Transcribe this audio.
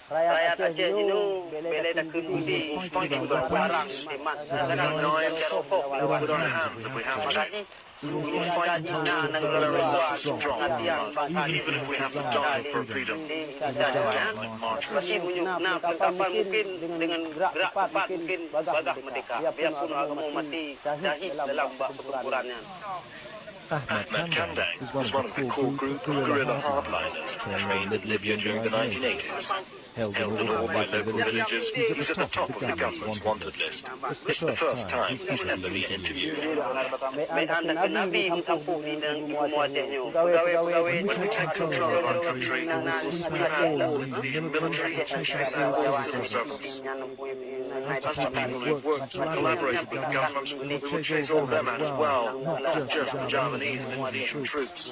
Rakyat Aceh dulu bela dah kemudian Fighting with our weapons. Having knives, with our hands if we have to. We will fight until the very last drop, even if we have to die for freedom. Like martyrs. Penetapan mungkin dengan gerak cepat mungkin bagah merdeka. Biarpun agama mati syahid dalam bak pertempurannya. Ahmed Kandang is one of the core group of guerrilla hardliners trained in Libya during the 1980s. Held in all by local villages, he's at the top of the government's wanted list. It's the first time he's ever been interviewed. When we take control of our country, we will sweep out all Indonesian military, police and civil servants. As to people who've worked and collaborated with the government, we will chase all them out as well, not just the Javanese and Indonesian troops.